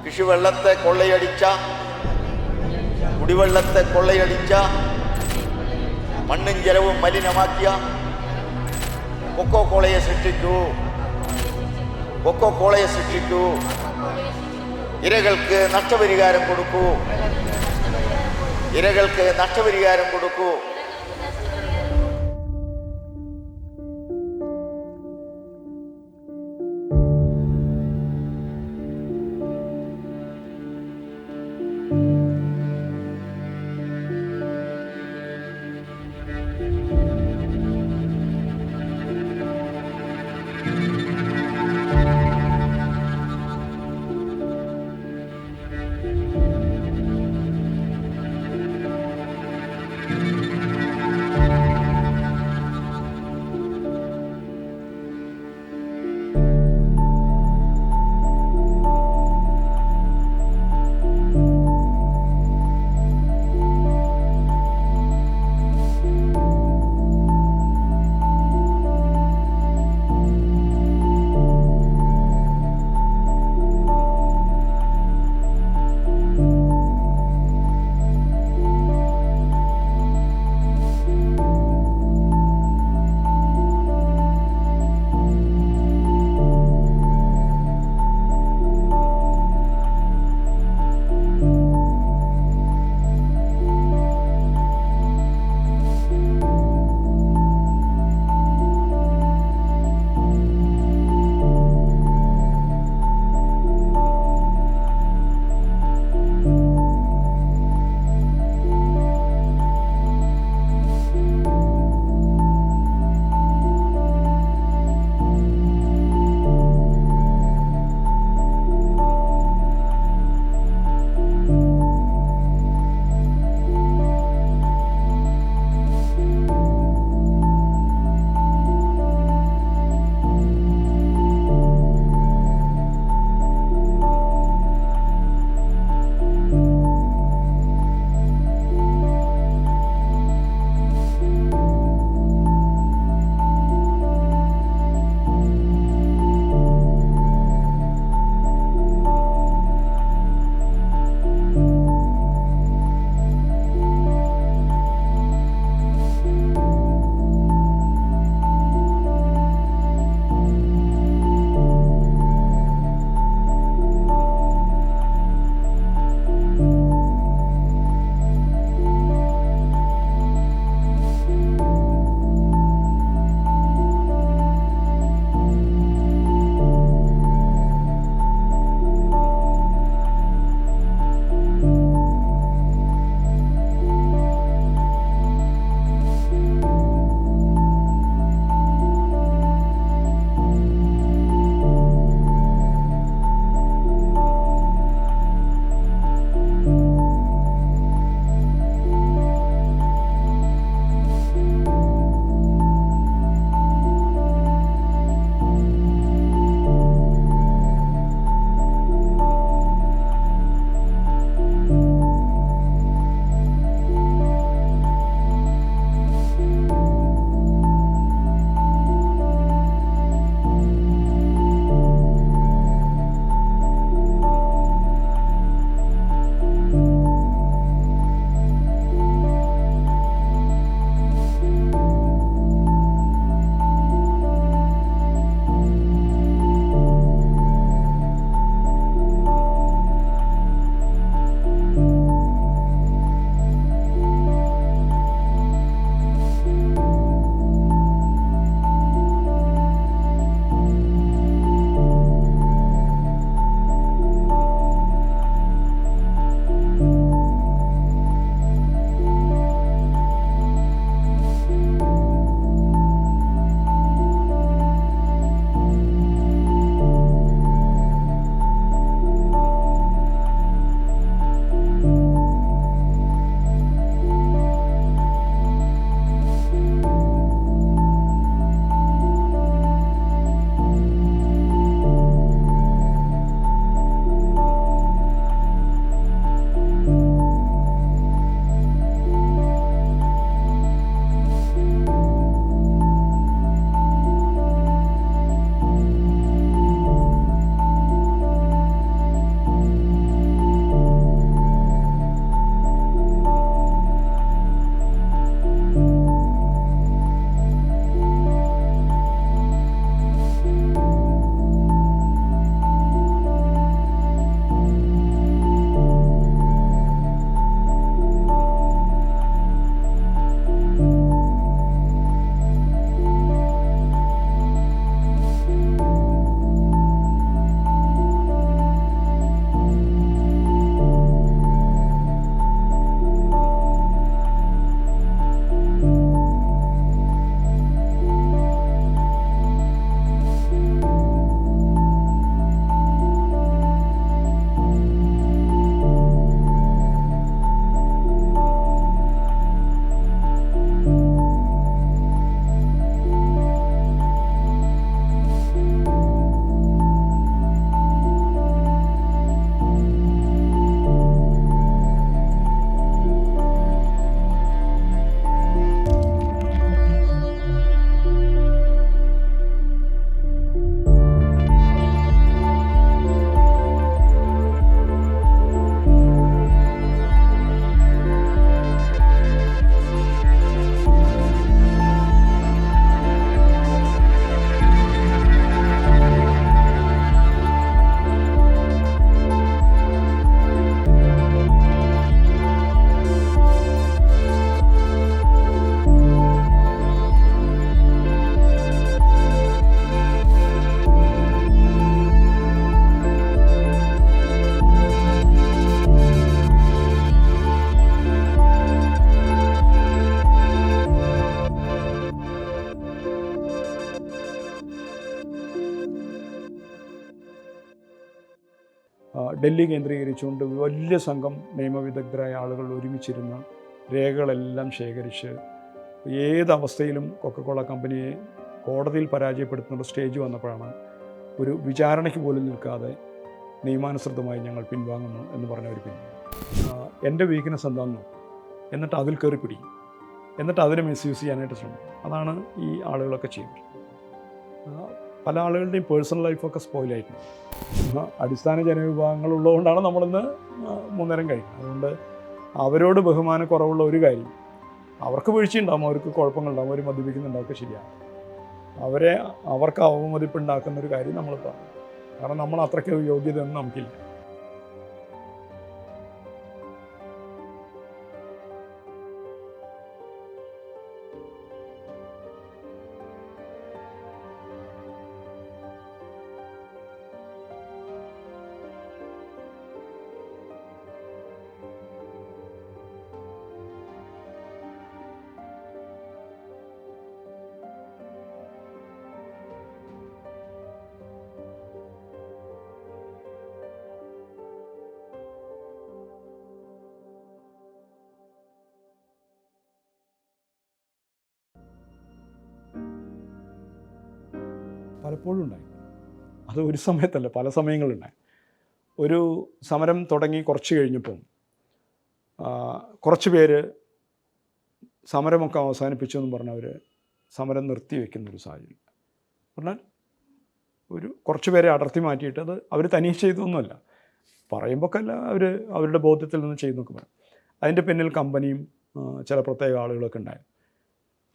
കൃഷിവെള്ളത്തെ കൊള്ളയടിച്ച, കുടിവെള്ളത്തെ കൊള്ളയടിച്ച, മണ്ണും ജലവും മലിനമാക്കിയ cocoa കോളയെ സൃഷ്ടിക്കൂ. Cocoa കോളയെ സൃഷ്ടിക്കൂ. ഇരകൾക്ക് നഷ്ടപരിഹാരം കൊടുക്കൂ. ഇരകൾക്ക് നഷ്ടപരിഹാരം കൊടുക്കൂ. ഡൽഹി കേന്ദ്രീകരിച്ചുകൊണ്ട് വലിയ സംഘം നിയമവിദഗ്ധരായ ആളുകൾ ഒരുമിച്ചിരുന്ന് രേഖകളെല്ലാം ശേഖരിച്ച് ഏതവസ്ഥയിലും കൊക്കക്കോള കമ്പനിയെ കോടതിയിൽ പരാജയപ്പെടുത്തുന്ന സ്റ്റേജ് വന്നപ്പോഴാണ് ഒരു വിചാരണയ്ക്ക് പോലും നിൽക്കാതെ നിയമാനുസൃതമായി ഞങ്ങൾ പിൻവാങ്ങുന്നു എന്ന് പറഞ്ഞവർ എൻ്റെ വീക്ക്നെസ് എന്താണെന്നോ എന്നിട്ട് അതിൽ കയറി പിടിക്കും, എന്നിട്ട് അതിനെ മിസ്യൂസ് ചെയ്യാനായിട്ട് ശ്രമിക്കും. അതാണ് ഈ ആളുകളൊക്കെ ചെയ്യുന്നത്. പല ആളുകളുടെയും പേഴ്സണൽ ലൈഫൊക്കെ സ്പോയിലായിട്ടുണ്ട്. അടിസ്ഥാന ജനവിഭാഗങ്ങളുള്ളതുകൊണ്ടാണ് നമ്മളിന്ന് 3 നേരം കഴിക്കുന്നത്. അതുകൊണ്ട് അവരോട് ബഹുമാനക്കുറവുള്ള ഒരു കാര്യം, അവർക്ക് വീഴ്ചയുണ്ടാകും, അവർക്ക് കുഴപ്പങ്ങളുണ്ടാകും, അവർ മദ്യപിക്കുന്നുണ്ടാവും, ശരിയാണ്. അവർക്ക് അവമതിപ്പുണ്ടാക്കുന്ന ഒരു കാര്യം നമ്മൾ പറയും. കാരണം നമ്മൾ അത്രയ്ക്ക് യോഗ്യതയൊന്നും നമുക്കില്ല. പലപ്പോഴും ഉണ്ടായി. അത് ഒരു സമയത്തല്ല, പല സമയങ്ങളുണ്ടായി. ഒരു സമരം തുടങ്ങി കുറച്ച് കഴിഞ്ഞപ്പം കുറച്ച് പേര് സമരമൊക്കെ അവസാനിപ്പിച്ചു എന്ന് പറഞ്ഞവർ സമരം നിർത്തിവെക്കുന്നൊരു സാഹചര്യം. പറഞ്ഞാൽ കുറച്ച് പേരെ അടർത്തി മാറ്റിയിട്ട് അത് അവർ തനിയെ ചെയ്തൊന്നുമല്ല, പറയുമ്പോഴൊക്കെ അല്ല, അവരുടെ ബോധ്യത്തിൽ നിന്ന് ചെയ്യുന്നൊക്കെ പറയും. അതിൻ്റെ പിന്നിൽ കമ്പനിയും ചില പ്രത്യേക ആളുകളൊക്കെ ഉണ്ടായിരുന്നു.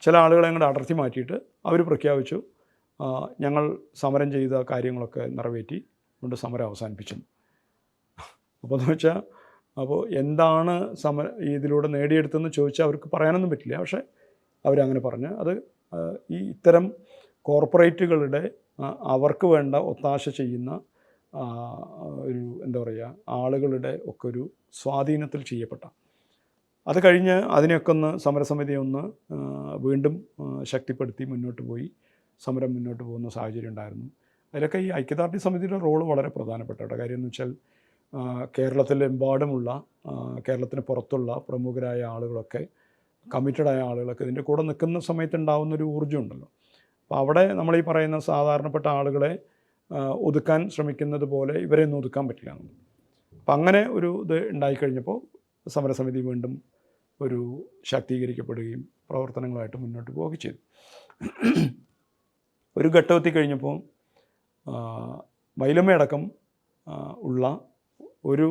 ചില ആളുകളെ അങ്ങോട്ട് അടർത്തി മാറ്റിയിട്ട് അവർ പ്രഖ്യാപിച്ചു ഞങ്ങൾ സമരം ചെയ്ത കാര്യങ്ങളൊക്കെ നിറവേറ്റി കൊണ്ട് സമരം അവസാനിപ്പിച്ചു. അപ്പോൾ എന്ന് വെച്ചാൽ എന്താണ് ഇതിലൂടെ നേടിയെടുത്തെന്ന് ചോദിച്ചാൽ അവർക്ക് പറയാനൊന്നും പറ്റില്ല. പക്ഷേ അവരങ്ങനെ പറഞ്ഞ് അത് ഇത്തരം കോർപ്പറേറ്റുകളുടെ അവർക്ക് വേണ്ട ഒത്താശ ചെയ്യുന്ന എന്താ പറയുക, ആളുകളുടെ ഒക്കെ ഒരു സ്വാധീനത്തിൽ ചെയ്യപ്പെട്ട. അത് കഴിഞ്ഞ് അതിനെയൊക്കെ സമരസമിതിയെ വീണ്ടും ശക്തിപ്പെടുത്തി മുന്നോട്ട് പോയി സമരം മുന്നോട്ട് പോകുന്ന സാഹചര്യം ഉണ്ടായിരുന്നു. അതിലൊക്കെ ഈ ഐക്യദാർഢ്യ സമിതിയുടെ റോള് വളരെ പ്രധാനപ്പെട്ട കാര്യം എന്ന് വെച്ചാൽ കേരളത്തിലെമ്പാടുമുള്ള കേരളത്തിന് പുറത്തുള്ള പ്രമുഖരായ ആളുകളൊക്കെ, കമ്മിറ്റഡായ ആളുകളൊക്കെ ഇതിൻ്റെ കൂടെ നിൽക്കുന്ന സമയത്തുണ്ടാകുന്നൊരു ഊർജ്ജം ഉണ്ടല്ലോ. അപ്പോൾ അവിടെ നമ്മൾ ഈ പറയുന്ന സാധാരണപ്പെട്ട ആളുകളെ ഒതുക്കാൻ ശ്രമിക്കുന്നത് പോലെ ഇവരെ ഒന്നും ഒതുക്കാൻ പറ്റില്ല. അപ്പം അങ്ങനെ ഒരു ഇത് ഉണ്ടായിക്കഴിഞ്ഞപ്പോൾ സമരസമിതി വീണ്ടും ഒരു ശാക്തീകരിക്കപ്പെടുകയും പ്രവർത്തനങ്ങളായിട്ട് മുന്നോട്ട് പോവുകയും ചെയ്തു. ഒരു ഘട്ടം എത്തിക്കഴിഞ്ഞപ്പോൾ മൈലമ്മയടക്കം ഉള്ള ഒരു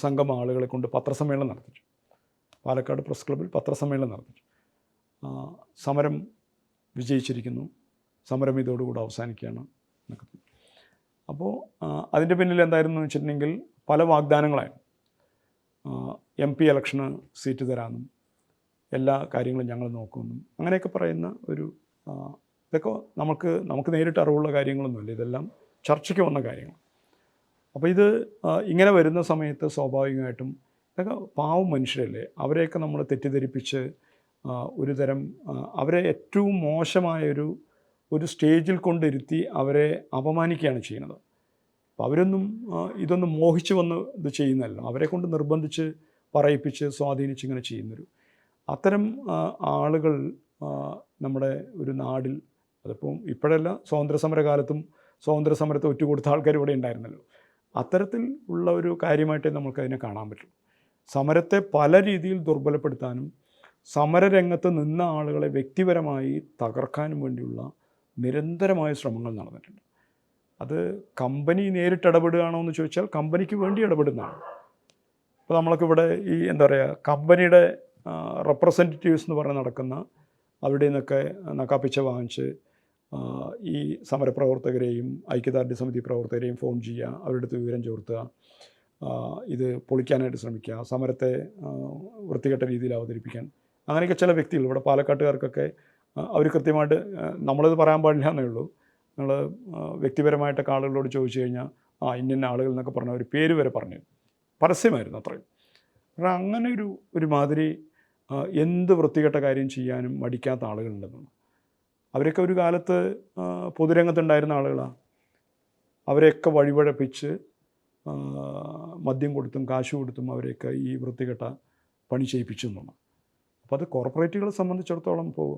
സംഘം ആളുകളെ കൊണ്ട് പത്രസമ്മേളനം നടത്തിച്ചു. പാലക്കാട് പ്രസ് ക്ലബ്ബിൽ പത്രസമ്മേളനം നടത്തിച്ചു. സമരം വിജയിച്ചിരിക്കുന്നു, സമരം ഇതോടുകൂടി അവസാനിക്കുകയാണ് എന്നൊക്കെ. അപ്പോൾ അതിൻ്റെ പിന്നിൽ എന്തായിരുന്നു വെച്ചിട്ടുണ്ടെങ്കിൽ പല വാഗ്ദാനങ്ങളായിരുന്നു. MP ഇലക്ഷന് സീറ്റ് തരാമെന്നും എല്ലാ കാര്യങ്ങളും ഞങ്ങൾ നോക്കുമെന്നും അങ്ങനെയൊക്കെ പറയുന്ന ഒരു ഇതൊക്കെ നമുക്ക് നേരിട്ട് അറിവുള്ള കാര്യങ്ങളൊന്നുമില്ല, ഇതെല്ലാം ചർച്ചയ്ക്ക് വന്ന കാര്യങ്ങൾ. അപ്പോൾ ഇത് ഇങ്ങനെ വരുന്ന സമയത്ത് സ്വാഭാവികമായിട്ടും ഇതൊക്കെ പാവം മനുഷ്യരല്ലേ, അവരെയൊക്കെ നമ്മൾ തെറ്റിദ്ധരിപ്പിച്ച് ഒരു തരം അവരെ ഏറ്റവും മോശമായൊരു സ്റ്റേജിൽ കൊണ്ടിരുത്തി അവരെ അപമാനിക്കുകയാണ് ചെയ്യുന്നത്. അപ്പോൾ അവരൊന്നും ഇതൊന്നും മോഹിച്ച് വന്ന് ഇത് ചെയ്യുന്നതല്ല, അവരെ കൊണ്ട് നിർബന്ധിച്ച് പറയിപ്പിച്ച് സ്വാധീനിച്ച് ഇങ്ങനെ ചെയ്യുന്നൊരു അത്തരം ആളുകൾ നമ്മുടെ ഒരു നാടിൽ, അതിപ്പം ഇപ്പോഴല്ല, സ്വാതന്ത്ര്യസമരകാലത്തും സ്വാതന്ത്ര്യസമരത്തെ ഒറ്റുകൊടുത്ത ആൾക്കാർ ഇവിടെ ഉണ്ടായിരുന്നല്ലോ. അത്തരത്തിൽ ഉള്ള ഒരു കാര്യമായിട്ടേ നമുക്കതിനെ കാണാൻ പറ്റും. സമരത്തെ പല രീതിയിൽ ദുർബലപ്പെടുത്താനും സമരരംഗത്ത് നിന്ന ആളുകളെ വ്യക്തിപരമായി തകർക്കാനും വേണ്ടിയുള്ള നിരന്തരമായ ശ്രമങ്ങൾ നടന്നിട്ടുണ്ട്. അത് കമ്പനി നേരിട്ട് ഇടപെടുകയാണോ എന്ന് ചോദിച്ചാൽ കമ്പനിക്ക് വേണ്ടി ഇടപെടുന്നതാണ്. ഇപ്പോൾ നമ്മളൊക്കെ ഇവിടെ ഈ എന്താ പറയുക, കമ്പനിയുടെ റെപ്രസെൻറ്റേറ്റീവ്സ് എന്ന് പറഞ്ഞ് നടക്കുന്ന അവിടെ നിന്നൊക്കെ നക്കാപ്പിച്ച വാങ്ങിച്ച് ഈ സമരപ്രവർത്തകരെയും ഐക്യദാർഢ്യ സമിതി പ്രവർത്തകരെയും ഫോൺ ചെയ്യുക, അവരുടെ അടുത്ത് വിവരം ചോർത്തുക, ഇത് പൊളിക്കാനായിട്ട് ശ്രമിക്കുക, സമരത്തെ വൃത്തികെട്ട രീതിയിൽ അവതരിപ്പിക്കാൻ, അങ്ങനെയൊക്കെ ചില വ്യക്തികൾ ഇവിടെ പാലക്കാട്ടുകാർക്കൊക്കെ അവർ കൃത്യമായിട്ട്, നമ്മളിത് പറയാൻ പാടില്ല എന്നേ ഉള്ളൂ, നിങ്ങൾ വ്യക്തിപരമായിട്ടൊക്കെ ആളുകളോട് ചോദിച്ചു കഴിഞ്ഞാൽ ഇന്ന ആളുകൾ എന്നൊക്കെ പറഞ്ഞ ഒരു പേര് വരെ പറഞ്ഞു, പരസ്യമായിരുന്നു അത്രയും. കാരണം അങ്ങനെ ഒരു മാതിരി എന്ത് വൃത്തികെട്ട കാര്യം ചെയ്യാനും മടിക്കാത്ത ആളുകളുണ്ടെന്നാണ്. അവരൊക്കെ ഒരു കാലത്ത് പൊതുരംഗത്തുണ്ടായിരുന്ന ആളുകളാണ്. അവരെയൊക്കെ വഴിപഴപ്പിച്ച് മദ്യം കൊടുത്തും കാശ് കൊടുത്തും അവരെയൊക്കെ ഈ വൃത്തികെട്ട പണി ചെയ്യിപ്പിച്ചു എന്നുള്ളതാണ്. അപ്പോൾ അത് കോർപ്പറേറ്റുകളെ സംബന്ധിച്ചിടത്തോളം ഇപ്പോൾ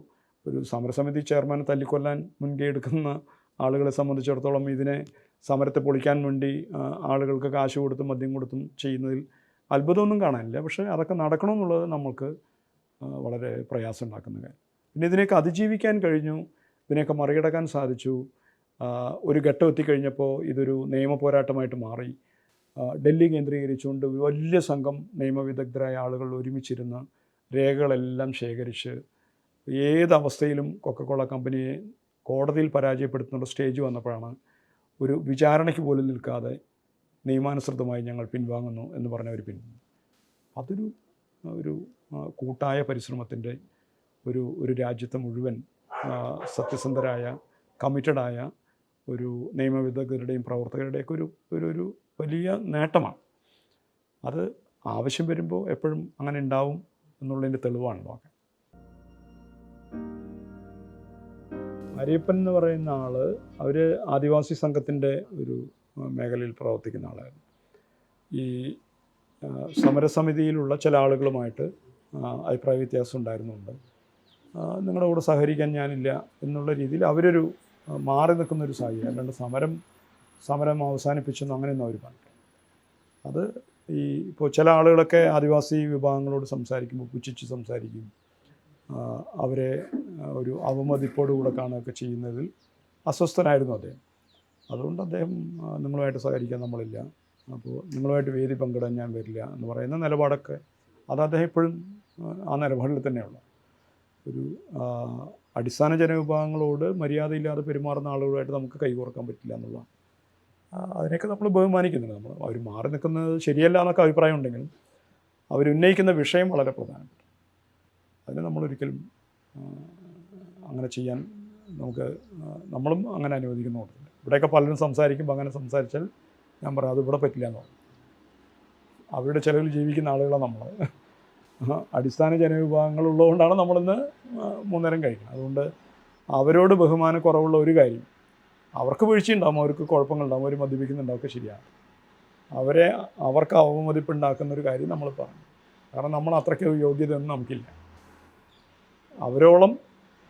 ഒരു സമരസമിതി ചെയർമാനെ തല്ലിക്കൊല്ലാൻ മുൻകൈ എടുക്കുന്ന ആളുകളെ സംബന്ധിച്ചിടത്തോളം ഇതിനെ സമരത്തെ പൊളിക്കാൻ വേണ്ടി ആളുകൾക്ക് കാശ് കൊടുത്തും മദ്യം കൊടുത്തും ചെയ്യുന്നതിൽ അത്ഭുതമൊന്നും കാണാനില്ല. പക്ഷേ അതൊക്കെ നടക്കണമെന്നുള്ളത് നമ്മൾക്ക് വളരെ പ്രയാസം ഉണ്ടാക്കുന്ന കാര്യം. പിന്നെ ഇതിനെയൊക്കെ അതിജീവിക്കാൻ കഴിഞ്ഞു, ഇതിനെയൊക്കെ മറികടക്കാൻ സാധിച്ചു. ഒരു ഘട്ടം എത്തിക്കഴിഞ്ഞപ്പോൾ ഇതൊരു നിയമ പോരാട്ടമായിട്ട് മാറി. ഡൽഹി കേന്ദ്രീകരിച്ചുകൊണ്ട് വലിയ സംഘം നിയമവിദഗ്ധരായ ആളുകൾ ഒരുമിച്ചിരുന്ന് രേഖകളെല്ലാം ശേഖരിച്ച് ഏതവസ്ഥയിലും കൊക്കക്കോള കമ്പനിയെ കോടതിയിൽ പരാജയപ്പെടുത്തുന്ന സ്റ്റേജ് വന്നപ്പോഴാണ് ഒരു വിചാരണയ്ക്ക് പോലും നിൽക്കാതെ നിയമാനുസൃതമായി ഞങ്ങൾ പിൻവാങ്ങുന്നു എന്ന് പറഞ്ഞവർ പിൻവാങ്ങുന്നു. അതൊരു ഒരു കൂട്ടായ പരിശ്രമത്തിൻ്റെ ഒരു രാജ്യത്തെ മുഴുവൻ സത്യസന്ധരായ കമ്മിറ്റഡായ ഒരു നിയമവിദഗ്ധരുടെയും പ്രവർത്തകരുടെയൊക്കെ ഒരു വലിയ നേട്ടമാണ്. അത് ആവശ്യം വരുമ്പോൾ എപ്പോഴും അങ്ങനെ ഉണ്ടാവും എന്നുള്ളതിൻ്റെ തെളിവാണല്ലോ. അരിയപ്പൻ എന്ന് പറയുന്ന ആൾ അവർ ആദിവാസി സംഘത്തിൻ്റെ ഒരു മേഖലയിൽ പ്രവർത്തിക്കുന്ന ആളായിരുന്നു. ഈ സമരസമിതിയിലുള്ള ചില ആളുകളുമായിട്ട് അഭിപ്രായ വ്യത്യാസം ഉണ്ടായിരുന്നുണ്ട്. നിങ്ങളുടെ കൂടെ സഹകരിക്കാൻ ഞാനില്ല എന്നുള്ള രീതിയിൽ അവരൊരു മാറി നിൽക്കുന്നൊരു സാഹചര്യം. അല്ലാണ്ട് സമരം അവസാനിപ്പിച്ചെന്ന് അങ്ങനെയൊന്നും അവർ പറഞ്ഞു. അത് ഇപ്പോൾ ചില ആളുകളൊക്കെ ആദിവാസി വിഭാഗങ്ങളോട് സംസാരിക്കുമ്പോൾ പുച്ഛിച്ച് സംസാരിക്കും, അവരെ ഒരു അവമതിപ്പോടുകൂടെ കാണുകയൊക്കെ ചെയ്യുന്നതിൽ അസ്വസ്ഥനായിരുന്നു അദ്ദേഹം. അതുകൊണ്ട് അദ്ദേഹം നിങ്ങളുമായിട്ട് സഹകരിക്കാൻ നമ്മളില്ല, അപ്പോൾ നിങ്ങളുമായിട്ട് വേദി പങ്കിടാൻ ഞാൻ വരില്ല എന്ന് പറയുന്ന നിലപാടൊക്കെ അത് അദ്ദേഹം ഇപ്പോഴും ആ നിലപാടിൽ തന്നെയുള്ള ഒരു അടിസ്ഥാന ജനവിഭാഗങ്ങളോട് മര്യാദയില്ലാതെ പെരുമാറുന്ന ആളുകളുമായിട്ട് നമുക്ക് കൈകോർക്കാൻ പറ്റില്ല എന്നുള്ള അതിനെയൊക്കെ നമ്മൾ ബഹുമാനിക്കുന്നുണ്ട്. നമ്മൾ അവർ മാറി നിൽക്കുന്നത് ശരിയല്ല എന്നൊക്കെ അഭിപ്രായം ഉണ്ടെങ്കിലും അവരുന്നയിക്കുന്ന വിഷയം വളരെ പ്രധാനപ്പെട്ട, അതിന് നമ്മളൊരിക്കലും അങ്ങനെ ചെയ്യാൻ നമ്മളും അങ്ങനെ അനുവദിക്കുന്നുണ്ട്. ഇവിടെയൊക്കെ പലരും സംസാരിക്കുമ്പോൾ അങ്ങനെ സംസാരിച്ചാൽ ഞാൻ പറയാം അത് ഇവിടെ പറ്റില്ല എന്ന് പറയും. അവരുടെ ചിലവിൽ ജീവിക്കുന്ന ആളുകളാണ് നമ്മൾ. അടിസ്ഥാന ജനവിഭാഗങ്ങളുള്ളതുകൊണ്ടാണ് നമ്മളിന്ന് 3 നേരം കഴിക്കുന്നത്. അതുകൊണ്ട് അവരോട് ബഹുമാനക്കുറവുള്ള ഒരു കാര്യം, അവർക്ക് വീഴ്ചയുണ്ടാകും, അവർക്ക് കുഴപ്പങ്ങളുണ്ടാകും, അവർ മദ്യപിക്കുന്നുണ്ടാവും, ഒക്കെ ശരിയാണ്. അവർക്ക് അവമതിപ്പുണ്ടാക്കുന്നൊരു കാര്യം നമ്മൾ പറഞ്ഞു. കാരണം നമ്മൾ അത്രയ്ക്ക് യോഗ്യതയൊന്നും നമുക്കില്ല. അവരോളം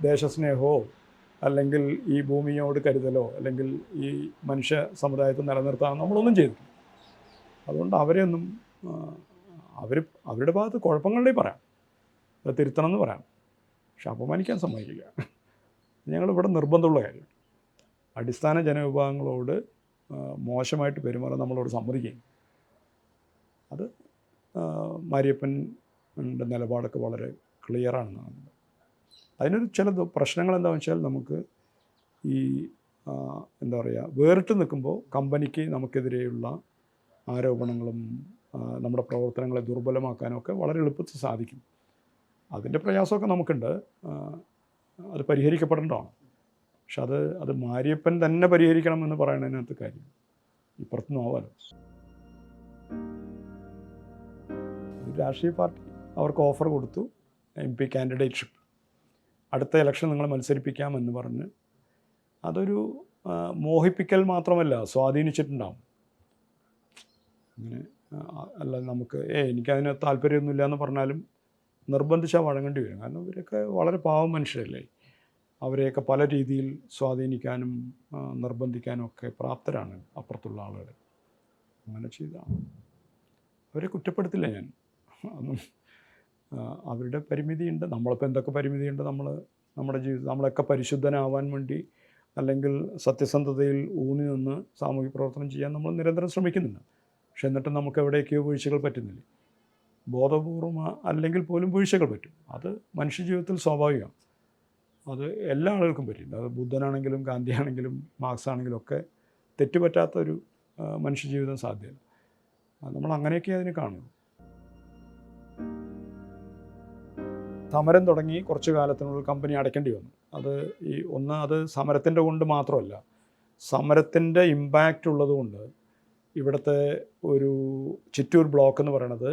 ദേശസ്നേഹമോ അല്ലെങ്കിൽ ഈ ഭൂമിയോട് കരുതലോ അല്ലെങ്കിൽ ഈ മനുഷ്യ സമുദായത്തെ നിലനിർത്താൻ നമ്മളൊന്നും ചെയ്തിട്ടില്ല. അതുകൊണ്ട് അവരെയൊന്നും അവരുടെ ഭാഗത്ത് കുഴപ്പങ്ങളുണ്ടെങ്കിൽ പറയാം, അത് തിരുത്തണം എന്ന് പറയാം, പക്ഷെ അപമാനിക്കാൻ സമ്മതിക്കില്ല. ഞങ്ങളിവിടെ നിർബന്ധമുള്ള കാര്യം അടിസ്ഥാന ജനവിഭാഗങ്ങളോട് മോശമായിട്ട് പെരുമാറാൻ നമ്മളോട് സമ്മതിക്കുകയും. അത് മാരിയപ്പൻ്റെ നിലപാടൊക്കെ വളരെ ക്ലിയറാണെന്നാണ്. അതിനൊരു ചില പ്രശ്നങ്ങൾ എന്താണെന്ന് വെച്ചാൽ നമുക്ക് ഈ എന്താ പറയുക, വേറിട്ട് നിൽക്കുമ്പോൾ കമ്പനിക്ക് നമുക്കെതിരെയുള്ള ആരോപണങ്ങളും നമ്മുടെ പ്രവർത്തനങ്ങളെ ദുർബലമാക്കാനൊക്കെ വളരെ എളുപ്പത്തിൽ സാധിക്കും. അതിൻ്റെ പ്രയാസമൊക്കെ നമുക്കുണ്ട്, അത് പരിഹരിക്കപ്പെടേണ്ടതാണ്. പക്ഷെ അത് മാരിയപ്പൻ തന്നെ പരിഹരിക്കണമെന്ന് പറയുന്നതിനകത്ത് കാര്യം ഇപ്പുറത്തുനിന്ന് ആവാലോ. രാഷ്ട്രീയ പാർട്ടി അവർക്ക് ഓഫർ കൊടുത്തു, MP കാൻഡിഡേറ്റ്ഷിപ്പ്, അടുത്ത ഇലക്ഷൻ നിങ്ങൾ മത്സരിപ്പിക്കാമെന്ന് പറഞ്ഞ്. അതൊരു മോഹിപ്പിക്കൽ മാത്രമല്ല, സ്വാധീനിച്ചിട്ടുണ്ടാവും. അങ്ങനെ അല്ല നമുക്ക് എനിക്കതിന് താല്പര്യമൊന്നുമില്ല എന്ന് പറഞ്ഞാലും നിർബന്ധിച്ചാൽ വഴങ്ങേണ്ടി വരും. കാരണം ഇവരൊക്കെ വളരെ പാവം മനുഷ്യരല്ലേ, അവരെയൊക്കെ പല രീതിയിൽ സ്വാധീനിക്കാനും നിർബന്ധിക്കാനും ഒക്കെ പ്രാപ്തരാണ് അപ്പുറത്തുള്ള ആളുകൾ. അങ്ങനെ ചെയ്താണ്. അവരെ കുറ്റപ്പെടുത്തില്ല ഞാൻ, ഒന്നും. അവരുടെ പരിമിതിയുണ്ട്, നമ്മളിപ്പോൾ എന്തൊക്കെ പരിമിതിയുണ്ട്. നമ്മുടെ ജീവിതം നമ്മളൊക്കെ പരിശുദ്ധനാവാൻ വേണ്ടി അല്ലെങ്കിൽ സത്യസന്ധതയിൽ ഊന്നി നിന്ന് സാമൂഹിക പ്രവർത്തനം ചെയ്യാൻ നമ്മൾ നിരന്തരം ശ്രമിക്കുന്നുണ്ട്. പക്ഷെ എന്നിട്ടും നമുക്ക് എവിടെയൊക്കെയോ വീഴ്ചകൾ പറ്റുന്നില്ല. ബോധപൂർവം അല്ലെങ്കിൽ പോലും വീഴ്ചകൾ പറ്റും. അത് മനുഷ്യജീവിതത്തിൽ സ്വാഭാവികമാണ്. അത് എല്ലാ ആളുകൾക്കും പറ്റില്ല. അത് ബുദ്ധനാണെങ്കിലും ഗാന്ധിയാണെങ്കിലും മാർക്സ് ആണെങ്കിലും ഒക്കെ തെറ്റുപറ്റാത്തൊരു മനുഷ്യജീവിതം സാധ്യമല്ല. നമ്മൾ അങ്ങനെയൊക്കെ അതിനെ കാണുന്നു. സമരം തുടങ്ങി കുറച്ച് കാലത്തിനുള്ളിൽ കമ്പനി അടയ്ക്കേണ്ടി വന്നു. അത് സമരത്തിൻ്റെ കൊണ്ട് മാത്രമല്ല, സമരത്തിൻ്റെ ഇമ്പാക്റ്റ് ഉള്ളതുകൊണ്ട് ഇവിടുത്തെ ഒരു ചിറ്റൂർ ബ്ലോക്ക് എന്ന് പറയുന്നത്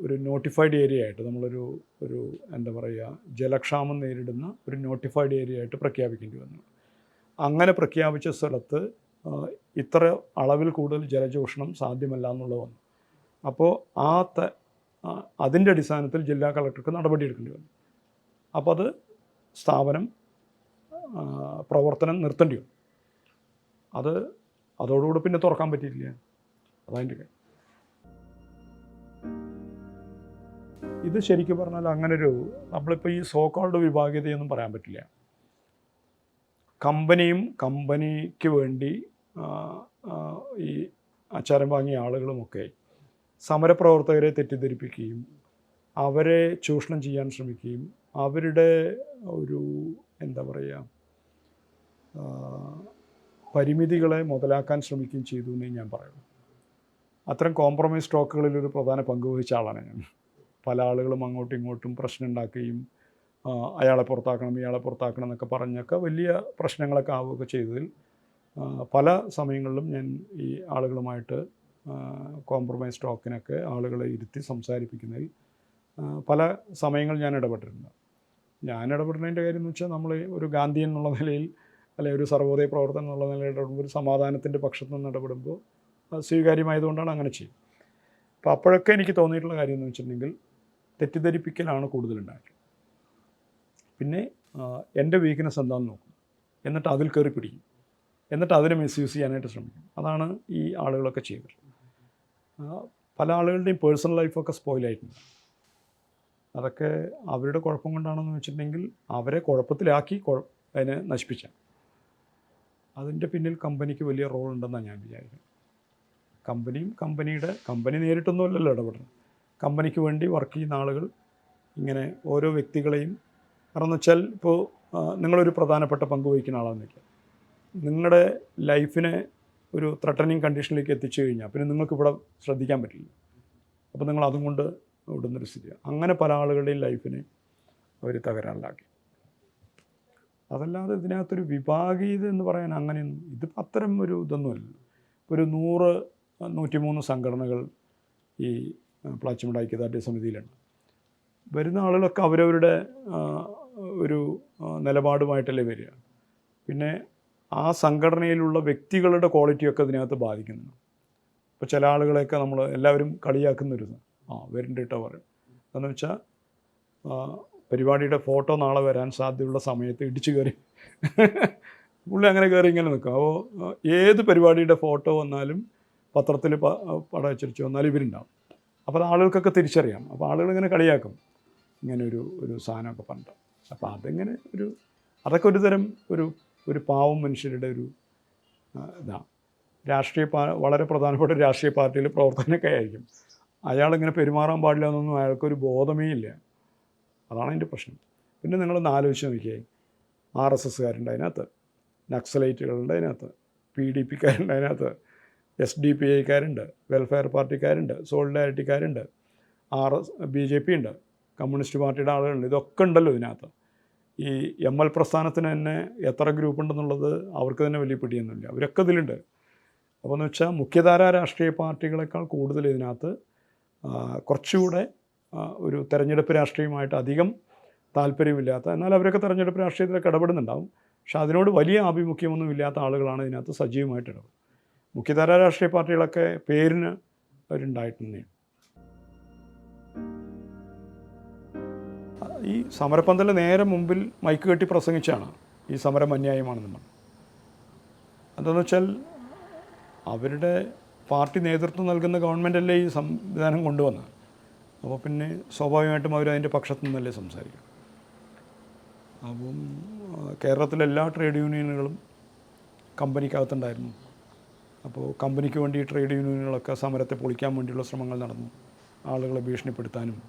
ഒരു നോട്ടിഫൈഡ് ഏരിയ ആയിട്ട് ഒരു എന്താ പറയുക, ജലക്ഷാമം നേരിടുന്ന ഒരു നോട്ടിഫൈഡ് ഏരിയ ആയിട്ട് പ്രഖ്യാപിക്കേണ്ടി വന്നു. അങ്ങനെ പ്രഖ്യാപിച്ച സ്ഥലത്ത് ഇത്ര അളവിൽ കൂടുതൽ ജലചൂഷണം സാധ്യമല്ല എന്നുള്ളത് വന്നു. അപ്പോൾ അതിൻ്റെ അടിസ്ഥാനത്തിൽ ജില്ലാ കളക്ടർക്ക് നടപടിയെടുക്കേണ്ടി വന്നു. അപ്പോൾ അത് സ്ഥാപനം പ്രവർത്തനം നിർത്തേണ്ടി വന്നു. അതോടുകൂടി പിന്നെ തുറക്കാൻ പറ്റിയില്ല. അതതിൻ്റെ കാര്യം. ഇത് ശരിക്കും പറഞ്ഞാൽ അങ്ങനൊരു നമ്മളിപ്പോൾ ഈ സോ കോൾഡ് വിഭാഗീയതയൊന്നും പറയാൻ പറ്റില്ല. കമ്പനിക്ക് വേണ്ടി ഈ അച്ചാരം വാങ്ങിയ ആളുകളുമൊക്കെ സമരപ്രവർത്തകരെ തെറ്റിദ്ധരിപ്പിക്കുകയും അവരെ ചൂഷണം ചെയ്യാൻ ശ്രമിക്കുകയും അവരുടെ ഒരു എന്താ പറയുക പരിമിതികളെ മുതലാക്കാൻ ശ്രമിക്കുകയും ചെയ്തു എന്നേ ഞാൻ പറയുന്നു. അത്തരം കോംപ്രമൈസ് സ്റ്റോക്കുകളിൽ ഒരു പ്രധാന പങ്ക് വഹിച്ച ആളാണ് ഞാൻ. പല ആളുകളും അങ്ങോട്ടും ഇങ്ങോട്ടും പ്രശ്നം ഉണ്ടാക്കുകയും അയാളെ പുറത്താക്കണം ഇയാളെ പുറത്താക്കണം എന്നൊക്കെ പറഞ്ഞൊക്കെ വലിയ പ്രശ്നങ്ങളൊക്കെ ആവുകയൊക്കെ ചെയ്തതിൽ പല സമയങ്ങളിലും ഞാൻ ഈ ആളുകളുമായിട്ട് കോംപ്രമൈസ് സ്റ്റോക്കിനൊക്കെ ആളുകളെ ഇരുത്തി സംസാരിപ്പിക്കുന്നതിൽ പല സമയങ്ങൾ ഞാൻ ഇടപെട്ടിട്ടുണ്ട്. ഞാൻ ഇടപെടുന്നതിൻ്റെ കാര്യം എന്ന് വെച്ചാൽ നമ്മൾ ഒരു ഗാന്ധിയൻ എന്നുള്ള നിലയിൽ അല്ലെങ്കിൽ ഒരു സർവോദയ പ്രവർത്തനം എന്നുള്ള നിലയിൽ ഇടപെടുമ്പോൾ ഒരു സമാധാനത്തിൻ്റെ പക്ഷത്തു നിന്ന് ഇടപെടുമ്പോൾ സ്വീകാര്യമായതുകൊണ്ടാണ് അങ്ങനെ ചെയ്യും. അപ്പോൾ അപ്പോഴൊക്കെ എനിക്ക് തോന്നിയിട്ടുള്ള കാര്യം എന്ന് വെച്ചിട്ടുണ്ടെങ്കിൽ തെറ്റിദ്ധരിപ്പിക്കലാണ് കൂടുതലുണ്ടായത്. പിന്നെ എൻ്റെ വീക്ക്നെസ് എന്താണെന്ന് നോക്കും, എന്നിട്ട് അതിൽ കയറി പിടിക്കും, എന്നിട്ട് അതിനെ മിസ്യൂസ് ചെയ്യാനായിട്ട് ശ്രമിക്കും. അതാണ് ഈ ആളുകളൊക്കെ ചെയ്തത്. പല ആളുകളുടെയും പേഴ്സണൽ ലൈഫൊക്കെ സ്പോയിലായിട്ടുണ്ട്. അതൊക്കെ അവരുടെ കുഴപ്പം കൊണ്ടാണെന്ന് വെച്ചിട്ടുണ്ടെങ്കിൽ അവരെ കുഴപ്പത്തിലാക്കി അതിനെ നശിപ്പിച്ച അതിൻ്റെ പിന്നിൽ കമ്പനിക്ക് വലിയ റോൾ ഉണ്ടെന്നാണ് ഞാൻ വിചാരിക്കുന്നത്. കമ്പനി നേരിട്ടൊന്നുമല്ലല്ലോ ഇടപെടുന്നത്. കമ്പനിക്ക് വേണ്ടി വർക്ക് ചെയ്യുന്ന ആളുകൾ ഇങ്ങനെ ഓരോ വ്യക്തികളെയും, കാരണം എന്ന് വെച്ചാൽ ഇപ്പോൾ നിങ്ങളൊരു പ്രധാനപ്പെട്ട പങ്ക് വഹിക്കുന്ന ആളാണെന്നില്ല, നിങ്ങളുടെ ലൈഫിനെ ഒരു ത്രട്ടനിങ് കണ്ടീഷനിലേക്ക് എത്തിച്ചു കഴിഞ്ഞാൽ പിന്നെ നിങ്ങൾക്കിവിടെ ശ്രദ്ധിക്കാൻ പറ്റില്ല. അപ്പോൾ നിങ്ങൾ അതും കൊണ്ട് ഇവിടുന്നൊരു സ്ഥിതി. അങ്ങനെ പല ആളുകളുടെയും ലൈഫിനെ അവർ തകരാറിലാക്കി. അതല്ലാതെ ഇതിനകത്തൊരു വിഭാഗീയത എന്ന് പറയാൻ അങ്ങനെയൊന്നും ഇതിപ്പോൾ അത്തരം ഒരു ഇതൊന്നുമല്ല. ഒരു 100-103 സംഘടനകൾ ഈ പ്ലാച്ചിമട ഐക്യദാർഢ്യ സമിതിയിലുണ്ട്. വരുന്ന ആളുകളൊക്കെ അവരവരുടെ ഒരു നിലപാടുമായിട്ടല്ലേ വരിക. പിന്നെ ആ സംഘടനയിലുള്ള വ്യക്തികളുടെ ക്വാളിറ്റിയൊക്കെ ഇതിനകത്ത് ബാധിക്കുന്നുണ്ട്. ഇപ്പോൾ ചില ആളുകളെയൊക്കെ നമ്മൾ എല്ലാവരും കളിയാക്കുന്നൊരു വരണ്ടിട്ടോ പറയും. എന്ന് വെച്ചാൽ പരിപാടിയുടെ ഫോട്ടോ നാളെ വരാൻ സാധ്യതയുള്ള സമയത്ത് ഇടിച്ചു കയറി പുള്ളി അങ്ങനെ കയറി ഇങ്ങനെ നിൽക്കും. അപ്പോൾ ഏത് പരിപാടിയുടെ ഫോട്ടോ വന്നാലും പത്രത്തിൽ പടം വെച്ചിരിച്ചു വന്നാലും ഇവരുണ്ടാവും. അപ്പോൾ അത് ആളുകൾക്കൊക്കെ തിരിച്ചറിയാം. അപ്പോൾ ആളുകളിങ്ങനെ കളിയാക്കും ഇങ്ങനെ ഒരു സാധനമൊക്കെ പണ്ട്. അപ്പോൾ അതിങ്ങനെ അതൊക്കെ ഒരു തരം ഒരു പാവം മനുഷ്യരുടെ ഒരു ഇതാണ്. വളരെ പ്രധാനപ്പെട്ട രാഷ്ട്രീയ പാർട്ടിയിൽ പ്രവർത്തനമൊക്കെ ആയിരിക്കും. അയാളിങ്ങനെ പെരുമാറാൻ പാടില്ല എന്നൊന്നും അയാൾക്കൊരു ബോധമേ ഇല്ല. അതാണ് അതിൻ്റെ പ്രശ്നം. പിന്നെ നിങ്ങളൊന്ന് ആലോചിച്ച് നോക്കിയേ, RSSകാരുണ്ട് അതിനകത്ത്, നക്സലൈറ്റുകളുണ്ട് അതിനകത്ത്, PDPക്കാരുണ്ട് അതിനകത്ത്, SDPIക്കാരുണ്ട്, വെൽഫെയർ പാർട്ടിക്കാരുണ്ട്, സോളിഡാരിറ്റിക്കാരുണ്ട്, BJP ഉണ്ട്, കമ്മ്യൂണിസ്റ്റ് പാർട്ടിയുടെ ആളുകളുണ്ട്. ഇതൊക്കെ ഉണ്ടല്ലോ ഇതിനകത്ത്. ഈ ML പ്രസ്ഥാനത്തിന് തന്നെ എത്ര ഗ്രൂപ്പ് ഉണ്ടെന്നുള്ളത് അവർക്ക് തന്നെ വലിയ പിടിയൊന്നുമില്ല. അവരൊക്കെ ഇതിലുണ്ട്. അപ്പോൾ എന്ന് വെച്ചാൽ മുഖ്യധാര രാഷ്ട്രീയ പാർട്ടികളെക്കാൾ കൂടുതൽ ഇതിനകത്ത് കുറച്ചുകൂടെ ഒരു തെരഞ്ഞെടുപ്പ് രാഷ്ട്രീയമായിട്ട് അധികം താല്പര്യമില്ലാത്ത, എന്നാൽ അവരൊക്കെ തെരഞ്ഞെടുപ്പ് രാഷ്ട്രീയത്തിലൊക്കെ ഇടപെടുന്നുണ്ടാവും, പക്ഷെ അതിനോട് വലിയ ആഭിമുഖ്യമൊന്നും ഇല്ലാത്ത ആളുകളാണ് ഇതിനകത്ത് സജീവമായിട്ട് ഇടപെടുന്നത്. മുഖ്യധാര രാഷ്ട്രീയ പാർട്ടികളൊക്കെ പേരിന് അവരുണ്ടായിട്ടുണ്ടേ. ഈ സമരപ്പന്തലിന് നേരെ മുമ്പിൽ മൈക്ക് കെട്ടി പ്രസംഗിച്ചാണ് ഈ സമരം അന്യായമാണെന്ന് പറഞ്ഞു. എന്താണെന്ന് വെച്ചാൽ അവരുടെ പാർട്ടി നേതൃത്വം നൽകുന്ന ഗവൺമെൻറ്റല്ലേ ഈ സംവിധാനം കൊണ്ടുവന്നത്. അപ്പോൾ പിന്നെ സ്വാഭാവികമായിട്ടും അവരതിൻ്റെ പക്ഷത്തു നിന്നല്ലേ സംസാരിക്കും. അപ്പം കേരളത്തിലെ എല്ലാ ട്രേഡ് യൂണിയനുകളും കമ്പനിക്കകത്തുണ്ടായിരുന്നു. അപ്പോൾ കമ്പനിക്ക് വേണ്ടി ട്രേഡ് യൂണിയനുകളൊക്കെ സമരത്തെ പൊളിക്കാൻ വേണ്ടിയുള്ള ശ്രമങ്ങൾ നടന്നു. ആളുകളെ ഭീഷണിപ്പെടുത്താനും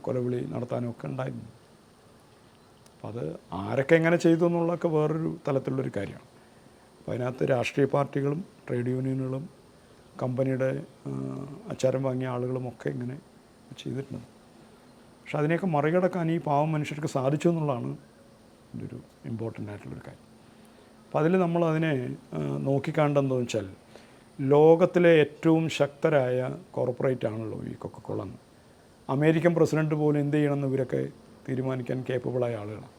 കൊലവിളി നടത്താനും ഒക്കെ ഉണ്ടായിരുന്നു. അപ്പം അത് ആരൊക്കെ എങ്ങനെ ചെയ്തു എന്നുള്ളതൊക്കെ വേറൊരു തലത്തിലുള്ളൊരു കാര്യമാണ്. അപ്പോൾ അതിനകത്ത് രാഷ്ട്രീയ പാർട്ടികളും ട്രേഡ് യൂണിയനുകളും കമ്പനിയുടെ അച്ചാരം വാങ്ങിയ ആളുകളുമൊക്കെ ഇങ്ങനെ ചെയ്തിട്ടുണ്ട്. പക്ഷെ അതിനെയൊക്കെ മറികടക്കാൻ ഈ പാവം മനുഷ്യർക്ക് സാധിച്ചു എന്നുള്ളതാണ് ഇതൊരു ഇമ്പോർട്ടൻ്റ് ആയിട്ടുള്ളൊരു കാര്യം. അപ്പം അതിൽ നമ്മളതിനെ നോക്കിക്കാണ്ടെന്ന് വെച്ചാൽ ലോകത്തിലെ ഏറ്റവും ശക്തരായ കോർപ്പറേറ്റ് ആണല്ലോ ഈ കൊക്കക്കോള. അമേരിക്കൻ പ്രസിഡൻറ്റ് പോലും എന്ത് ചെയ്യണമെന്ന് ഇവരൊക്കെ തീരുമാനിക്കാൻ കേപ്പബിളായ ആളുകളാണ്.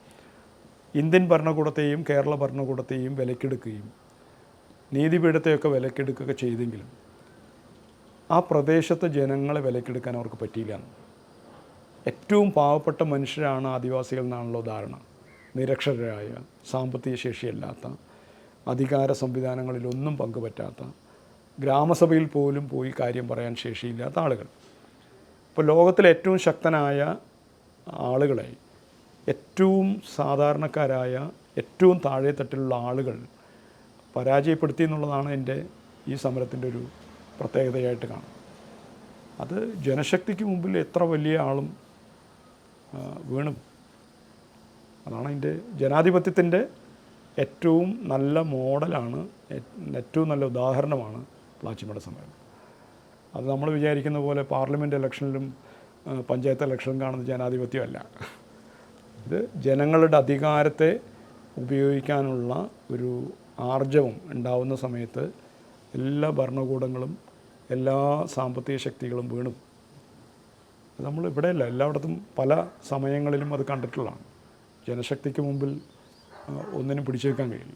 ഇന്ത്യൻ ഭരണകൂടത്തെയും കേരള ഭരണകൂടത്തെയും വിലക്കെടുക്കുകയും നീതിപീഠത്തെയൊക്കെ വിലക്കെടുക്കുകയൊക്കെ ചെയ്തെങ്കിലും ആ പ്രദേശത്തെ ജനങ്ങളെ വിലക്കെടുക്കാൻ അവർക്ക് പറ്റിയില്ല. ഏറ്റവും പാവപ്പെട്ട മനുഷ്യരാണ് ആദിവാസികൾ എന്നാണല്ലോ ധാരണ. നിരക്ഷരരായ, സാമ്പത്തിക ശേഷിയില്ലാത്ത, അധികാര സംവിധാനങ്ങളിലൊന്നും പങ്കുപറ്റാത്ത, ഗ്രാമസഭയിൽ പോലും പോയി കാര്യം പറയാൻ ശേഷിയില്ലാത്ത ആളുകൾ. ഇപ്പോൾ ലോകത്തിലെ ഏറ്റവും ശക്തനായ ആളുകളെ ഏറ്റവും സാധാരണക്കാരായ, ഏറ്റവും താഴെത്തട്ടിലുള്ള ആളുകൾ പരാജയപ്പെടുത്തി എന്നുള്ളതാണ് എൻ്റെ ഈ സമരത്തിൻ്റെ ഒരു പ്രത്യേകതയായിട്ട് കാണും. അത് ജനശക്തിക്ക് മുമ്പിൽ എത്ര വലിയ ആളും വീണു. അതാണ് അതിൻ്റെ ജനാധിപത്യത്തിൻ്റെ ഏറ്റവും നല്ല മോഡലാണ്, ഏറ്റവും നല്ല ഉദാഹരണമാണ് പ്ലാച്ചിമട സമരം. അത് നമ്മൾ വിചാരിക്കുന്ന പോലെ പാർലമെൻറ്റ് ഇലക്ഷനിലും പഞ്ചായത്ത് ഇലക്ഷനിലും കാണുന്ന ജനാധിപത്യമല്ല. ഇത് ജനങ്ങളുടെ അധികാരത്തെ ഉപയോഗിക്കാനുള്ള ഒരു ആർജവം ഉണ്ടാവുന്ന സമയത്ത് എല്ലാ ഭരണകൂടങ്ങളും എല്ലാ സാമ്പത്തിക ശക്തികളും വീണു. നമ്മൾ ഇവിടെയല്ല, എല്ലായിടത്തും പല സമയങ്ങളിലും അത് കണ്ടിട്ടുള്ളതാണ്. ജനശക്തിക്ക് മുമ്പിൽ ഒന്നിനും പിടിച്ചു വെക്കാൻ കഴിയില്ല.